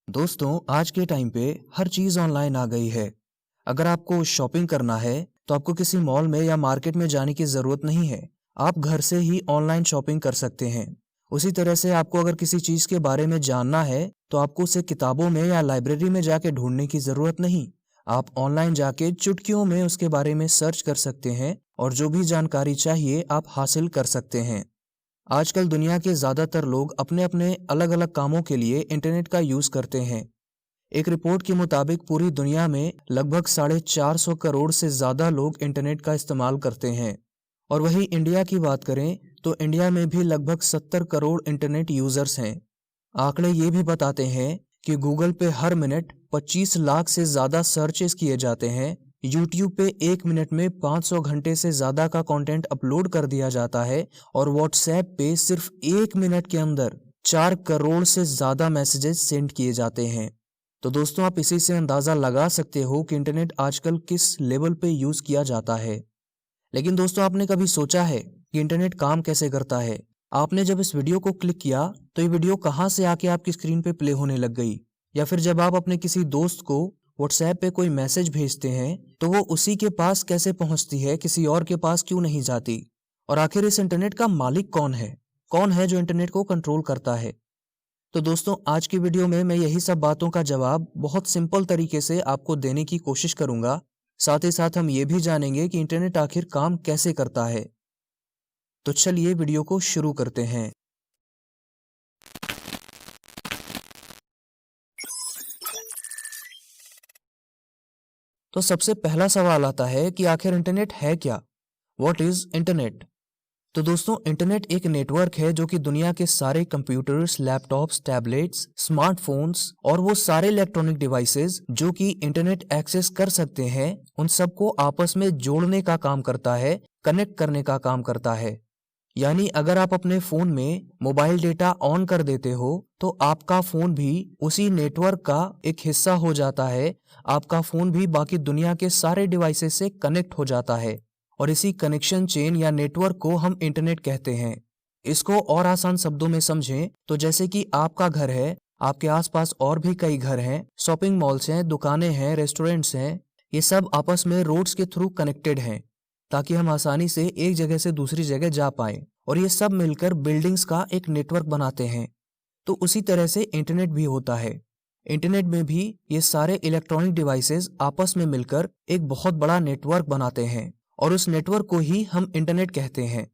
दोस्तों, आज के टाइम पे हर चीज़ ऑनलाइन आ गई है। अगर आपको शॉपिंग करना है तो आपको किसी मॉल में या मार्केट में जाने की ज़रूरत नहीं है। आप घर से ही ऑनलाइन शॉपिंग कर सकते हैं। उसी तरह से आपको अगर किसी चीज़ के बारे में जानना है तो आपको उसे किताबों में या लाइब्रेरी में जाके ढूंढने की ज़रूरत नहीं। आप ऑनलाइन जाके चुटकियों में उसके बारे में सर्च कर सकते हैं और जो भी जानकारी चाहिए आप हासिल कर सकते हैं। आजकल दुनिया के ज़्यादातर लोग अपने अपने अलग अलग कामों के लिए इंटरनेट का यूज़ करते हैं। एक रिपोर्ट के मुताबिक पूरी दुनिया में लगभग 450 करोड़ से ज़्यादा लोग इंटरनेट का इस्तेमाल करते हैं। और वहीं इंडिया की बात करें तो इंडिया में भी लगभग 70 करोड़ इंटरनेट यूज़र्स हैं। आंकड़े ये भी बताते हैं कि गूगल पे हर मिनट 25 लाख से ज़्यादा सर्चेस किए जाते हैं। यूट्यूब पे एक मिनट में 500 घंटे से ज़्यादा का कंटेंट अपलोड कर दिया जाता है और व्हाट्सएप पे सिर्फ एक मिनट के अंदर 4 करोड़ से ज़्यादा मैसेजेस सेंड किए जाते हैं। तो दोस्तों, आप इसी से अंदाज़ा लगा सकते हो कि इंटरनेट आजकल किस लेवल पे यूज़ किया जाता है। लेकिन दोस्तों, आपने कभी सोचा है कि इंटरनेट काम कैसे करता है? आपने जब इस वीडियो को क्लिक किया तो ये वीडियो कहाँ से आके आपकी स्क्रीन पे प्ले होने लग गई? या फिर जब आप अपने किसी दोस्त को व्हाट्सएप पे कोई मैसेज भेजते हैं तो वो उसी के पास कैसे पहुंचती है, किसी और के पास क्यों नहीं जाती? और आखिर इस इंटरनेट का मालिक कौन है? कौन है जो इंटरनेट को कंट्रोल करता है? तो दोस्तों, आज की वीडियो में मैं यही सब बातों का जवाब बहुत सिंपल तरीके से आपको देने की कोशिश करूंगा। साथ ही साथ हम ये भी जानेंगे कि इंटरनेट आखिर काम कैसे करता है। तो चलिए वीडियो को शुरू करते हैं। तो सबसे पहला सवाल आता है कि आखिर इंटरनेट है क्या? What is internet? तो दोस्तों, इंटरनेट एक नेटवर्क है जो कि दुनिया के सारे कंप्यूटर्स, लैपटॉप्स, टैबलेट्स, स्मार्टफोन्स और वो सारे इलेक्ट्रॉनिक डिवाइसेस जो कि इंटरनेट एक्सेस कर सकते हैं, उन सबको आपस में जोड़ने का काम करता है, कनेक्ट करने का काम करता है। यानी अगर आप अपने फोन में मोबाइल डेटा ऑन कर देते हो तो आपका फोन भी उसी नेटवर्क का एक हिस्सा हो जाता है। आपका फोन भी बाकी दुनिया के सारे डिवाइसेस से कनेक्ट हो जाता है और इसी कनेक्शन चेन या नेटवर्क को हम इंटरनेट कहते हैं। इसको और आसान शब्दों में समझें तो जैसे कि आपका घर है, आपके आसपास और भी कई घर हैं, शॉपिंग मॉल्स हैं, दुकानें हैं, रेस्टोरेंट्स हैं, ये सब आपस में रोड्स के थ्रू कनेक्टेड हैं ताकि हम आसानी से एक जगह से दूसरी जगह जा पाएं और ये सब मिलकर बिल्डिंग्स का एक नेटवर्क बनाते हैं। तो उसी तरह से इंटरनेट भी होता है। इंटरनेट में भी ये सारे इलेक्ट्रॉनिक डिवाइसेस आपस में मिलकर एक बहुत बड़ा नेटवर्क बनाते हैं और उस नेटवर्क को ही हम इंटरनेट कहते हैं।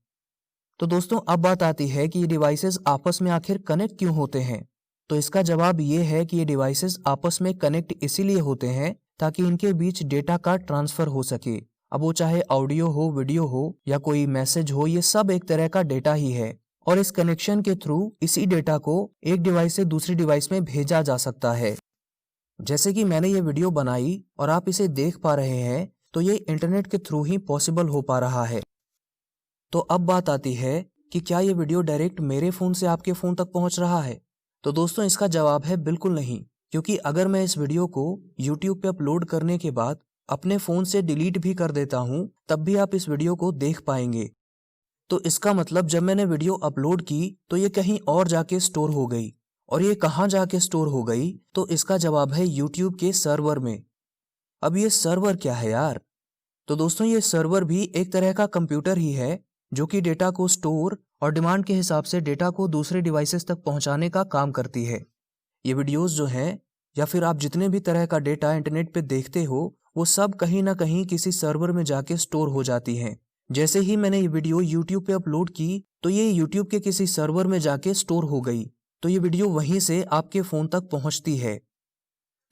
तो दोस्तों, अब बात आती है कि ये डिवाइसेस आपस में आखिर कनेक्ट क्यों होते हैं? तो इसका जवाब ये है कि ये डिवाइसेस आपस में कनेक्ट इसीलिए होते हैं ताकि इनके बीच डेटा का ट्रांसफर हो सके। अब वो चाहे ऑडियो हो, वीडियो हो या कोई मैसेज हो, ये सब एक तरह का डेटा ही है और इस कनेक्शन के थ्रू इसी डेटा को एक डिवाइस से दूसरी डिवाइस में भेजा जा सकता है। जैसे कि मैंने ये वीडियो बनाई और आप इसे देख पा रहे हैं तो ये इंटरनेट के थ्रू ही पॉसिबल हो पा रहा है। तो अब बात आती है कि क्या ये वीडियो डायरेक्ट मेरे फोन से आपके फोन तक पहुंच रहा है? तो दोस्तों, इसका जवाब है बिल्कुल नहीं, क्योंकि अगर मैं इस वीडियो को YouTube पे अपलोड करने के बाद अपने फोन से डिलीट भी कर देता हूं तब भी आप इस वीडियो को देख पाएंगे। तो इसका मतलब जब मैंने वीडियो अपलोड की तो ये कहीं और जाके स्टोर हो गई। और ये कहाँ जाके स्टोर हो गई? तो इसका जवाब है YouTube के सर्वर में। अब ये सर्वर क्या है यार? तो दोस्तों, ये सर्वर भी एक तरह का कंप्यूटर ही है जो कि डेटा को स्टोर और डिमांड के हिसाब से डेटा को दूसरे डिवाइसेस तक पहुंचाने का काम करती है। ये वीडियोस जो हैं या फिर आप जितने भी तरह का डेटा इंटरनेट पे देखते हो वो सब कहीं ना कहीं किसी सर्वर में जाके स्टोर हो जाती हैं। जैसे ही मैंने ये वीडियो YouTube पे अपलोड की तो ये YouTube के किसी सर्वर में जाके स्टोर हो गई। तो ये वीडियो वहीं से आपके फोन तक पहुंचती है।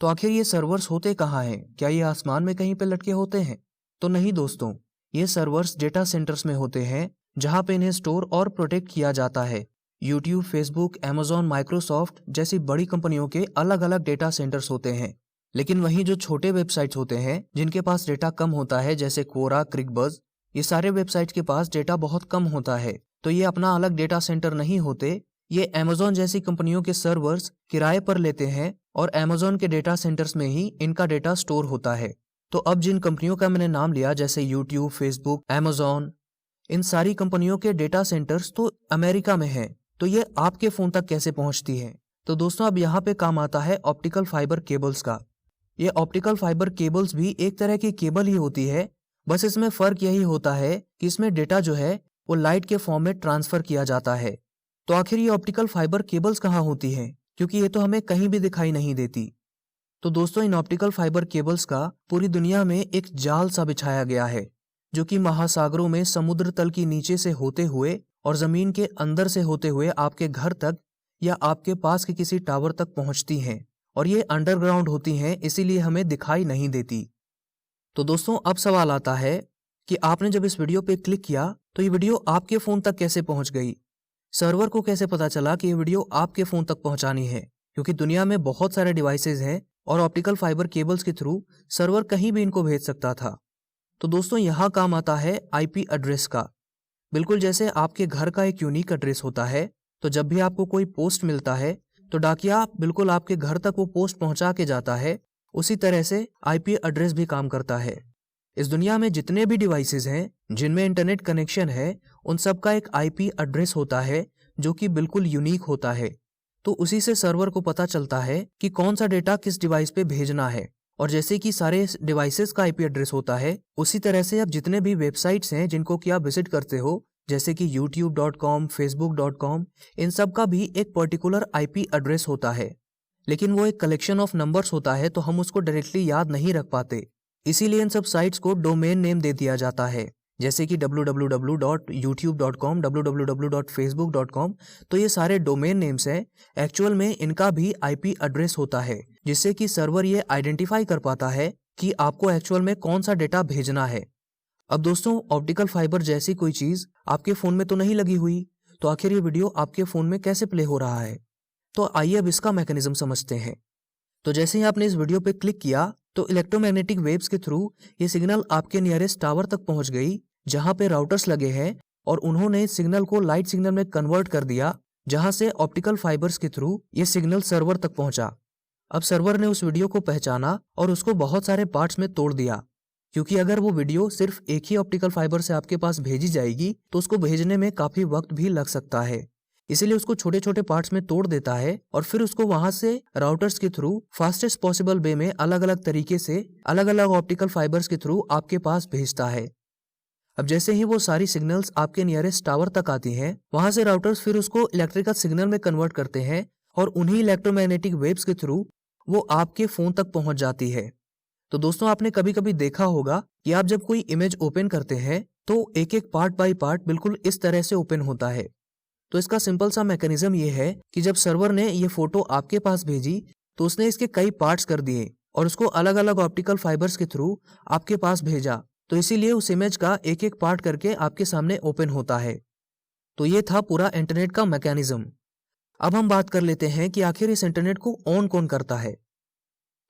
तो आखिर ये सर्वर्स होते कहाँ हैं? क्या ये आसमान में कहीं पे लटके होते हैं? तो नहीं दोस्तों, ये सर्वर्स डेटा सेंटर्स में होते हैं जहाँ पे इन्हें स्टोर और प्रोटेक्ट किया जाता है। यूट्यूब, फेसबुक, अमेजॉन, माइक्रोसॉफ्ट जैसी बड़ी कंपनियों के अलग अलग डेटा सेंटर्स होते हैं। लेकिन वहीं जो छोटे वेबसाइट्स होते हैं जिनके पास डेटा कम होता है, जैसे कोरा, क्रिकबज, ये सारे वेबसाइट्स के पास डेटा बहुत कम होता है, तो ये अपना अलग डेटा सेंटर नहीं होते। ये अमेजॉन जैसी कंपनियों के सर्वर्स किराए पर लेते हैं और अमेजॉन के डेटा सेंटर्स में ही इनका डेटा स्टोर होता है। तो अब जिन कंपनियों का मैंने नाम लिया, जैसे यूट्यूब, फेसबुक, अमेजॉन, इन सारी कंपनियों के डेटा सेंटर्स तो अमेरिका में हैं। तो ये आपके फोन तक कैसे पहुंचती है? तो दोस्तों अब यहाँ पे काम आता है ऑप्टिकल फाइबर केबल्स का। ये ऑप्टिकल फाइबर केबल्स भी एक तरह की केबल ही होती है, बस इसमें फर्क यही होता है कि इसमें डेटा जो है वो लाइट के फॉर्म में ट्रांसफर किया जाता है। तो आखिर ये ऑप्टिकल फाइबर केबल्स कहाँ होती हैं, क्योंकि ये तो हमें कहीं भी दिखाई नहीं देती। तो दोस्तों इन ऑप्टिकल फाइबर केबल्स का पूरी दुनिया में एक जाल सा बिछाया गया है, जो कि महासागरों में समुद्र तल की नीचे से होते हुए और जमीन के अंदर से होते हुए आपके घर तक या आपके पास के किसी टावर तक पहुंचती हैं, और ये अंडरग्राउंड होती हैं, इसीलिए हमें दिखाई नहीं देती। तो दोस्तों अब सवाल आता है कि आपने जब इस वीडियो पे क्लिक किया तो ये वीडियो आपके फोन तक कैसे पहुंच गई। सर्वर को कैसे पता चला कि ये वीडियो आपके फोन तक पहुंचानी है, क्योंकि दुनिया में बहुत सारे डिवाइसेज हैं और ऑप्टिकल फाइबर केबल्स के थ्रू सर्वर कहीं भी इनको भेज सकता था। तो दोस्तों यहाँ काम आता है आईपी एड्रेस का। बिल्कुल जैसे आपके घर का एक यूनिक एड्रेस होता है, तो जब भी आपको कोई पोस्ट मिलता है तो डाकिया बिल्कुल आपके घर तक वो पोस्ट पहुंचा के जाता है, उसी तरह से आईपी एड्रेस भी काम करता है। इस दुनिया में जितने भी डिवाइसेस हैं जिनमें इंटरनेट कनेक्शन है, उन सब का एक आईपी एड्रेस होता है जो कि बिल्कुल यूनिक होता है। तो उसी से सर्वर को पता चलता है कि कौन सा डेटा किस डिवाइस पे भेजना है। और जैसे कि सारे डिवाइसेस का आईपी एड्रेस होता है, उसी तरह से अब जितने भी वेबसाइट्स हैं जिनको कि आप विजिट करते हो, जैसे कि youtube.com, facebook.com, इन सब का भी एक पर्टिकुलर आईपी एड्रेस होता है, लेकिन वो एक कलेक्शन ऑफ नंबर्स होता है, तो हम उसको डायरेक्टली याद नहीं रख पाते। इसीलिए इन सब साइट्स को डोमेन नेम दे दिया जाता है, जैसे कि www.youtube.com, www.facebook.com। तो ये सारे डोमेन नेम्स हैं, एक्चुअल में इनका भी आईपी एड्रेस होता है, जिससे कि सर्वर ये आइडेंटिफाई कर पाता है कि आपको एक्चुअल में कौन सा डेटा भेजना है। अब दोस्तों ऑप्टिकल फाइबर जैसी कोई चीज आपके फोन में तो नहीं लगी हुई, तो आखिर ये वीडियो आपके फोन में कैसे प्ले हो रहा है। तो आइए अब इसका मैकेनिज्म समझते हैं। तो जैसे ही आपने इस वीडियो पे क्लिक किया तो इलेक्ट्रोमैग्नेटिक वेव्स के थ्रू ये सिग्नल आपके नियरेस्ट टावर तक पहुंच गई, जहां पे राउटर्स लगे हैं, और उन्होंने इस सिग्नल को लाइट सिग्नल में कन्वर्ट कर दिया, जहां से ऑप्टिकल फाइबर्स के थ्रू ये सिग्नल सर्वर तक पहुंचा। अब सर्वर ने उस वीडियो को पहचाना और उसको बहुत सारे पार्ट्स में तोड़ दिया, क्योंकि अगर वो वीडियो सिर्फ एक ही ऑप्टिकल फाइबर से आपके पास भेजी जाएगी तो उसको भेजने में काफी वक्त भी लग सकता है। इसीलिए उसको छोटे छोटे पार्ट्स में तोड़ देता है और फिर उसको वहां से राउटर्स के थ्रू फास्टेस्ट पॉसिबल वे में अलग अलग तरीके से अलग अलग ऑप्टिकल फाइबर्स के थ्रू आपके पास भेजता है। अब जैसे ही वो सारी सिग्नल्स आपके नियरेस्ट टावर तक आती हैं, वहां से राउटर्स फिर उसको इलेक्ट्रिकल सिग्नल में कन्वर्ट करते हैं और उन्हीं इलेक्ट्रोमैग्नेटिक वेव्स के थ्रू वो आपके फोन तक पहुंच जाती है। तो दोस्तों आपने कभी कभी देखा होगा कि आप जब कोई इमेज ओपन करते हैं तो एक एक पार्ट बाय पार्ट बिल्कुल इस तरह से ओपन होता है। तो इसका सिंपल सा मैकेनिज्म ये है कि जब सर्वर ने ये फोटो आपके पास भेजी तो उसने इसके कई पार्ट्स कर दिए और उसको अलग अलग ऑप्टिकल फाइबर्स के थ्रू आपके पास भेजा, तो इसीलिए उस इमेज का एक एक पार्ट करके आपके सामने ओपन होता है। तो ये था पूरा इंटरनेट का मैकेनिज्म। अब हम बात कर लेते हैं कि आखिर इस इंटरनेट को ऑन कौन करता है।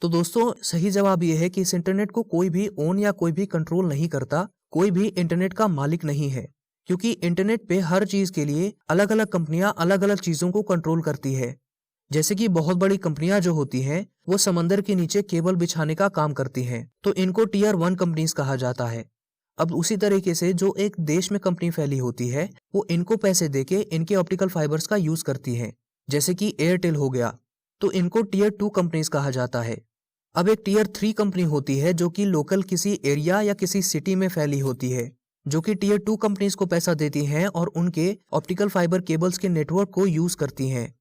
तो दोस्तों सही जवाब ये है कि इस इंटरनेट को कोई भी ऑन या कोई भी कंट्रोल नहीं करता, कोई भी इंटरनेट का मालिक नहीं है, क्योंकि इंटरनेट पे हर चीज के लिए अलग अलग कंपनियां अलग अलग चीजों को कंट्रोल करती है। जैसे कि बहुत बड़ी कंपनियां जो होती हैं वो समंदर के नीचे केबल बिछाने का काम करती हैं, तो इनको टियर 1 कंपनीज कहा जाता है। अब उसी तरीके से जो एक देश में कंपनी फैली होती है वो इनको पैसे देके इनके ऑप्टिकल फाइबर्स का यूज करती है, जैसे कि एयरटेल हो गया, तो इनको टियर 2 कंपनीज कहा जाता है। अब एक टियर 3 कंपनी होती है जो कि लोकल किसी एरिया या किसी सिटी में फैली होती है, जो कि टियर 2 कंपनीज को पैसा देती हैं और उनके ऑप्टिकल फाइबर केबल्स के नेटवर्क को यूज करती हैं।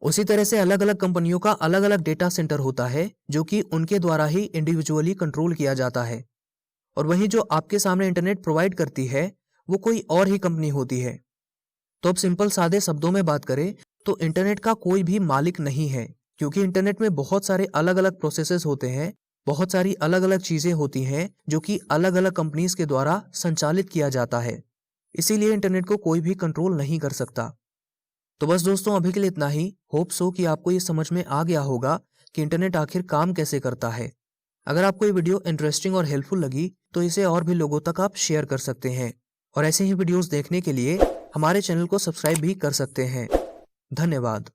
उसी तरह से अलग अलग कंपनियों का अलग अलग डेटा सेंटर होता है जो कि उनके द्वारा ही इंडिविजुअली कंट्रोल किया जाता है, और वहीं जो आपके सामने इंटरनेट प्रोवाइड करती है वो कोई और ही कंपनी होती है। तो अब सिंपल सादे शब्दों में बात करें तो इंटरनेट का कोई भी मालिक नहीं है, क्योंकि इंटरनेट में बहुत सारे अलग अलग प्रोसेसेस होते हैं, बहुत सारी अलग अलग चीजें होती हैं जो कि अलग अलग कंपनीज के द्वारा संचालित किया जाता है। इसीलिए इंटरनेट को कोई भी कंट्रोल नहीं कर सकता। तो बस दोस्तों अभी के लिए इतना ही। होप सो कि आपको ये समझ में आ गया होगा कि इंटरनेट आखिर काम कैसे करता है। अगर आपको ये वीडियो इंटरेस्टिंग और हेल्पफुल लगी तो इसे और भी लोगों तक आप शेयर कर सकते हैं, और ऐसे ही वीडियोस देखने के लिए हमारे चैनल को सब्सक्राइब भी कर सकते हैं। धन्यवाद।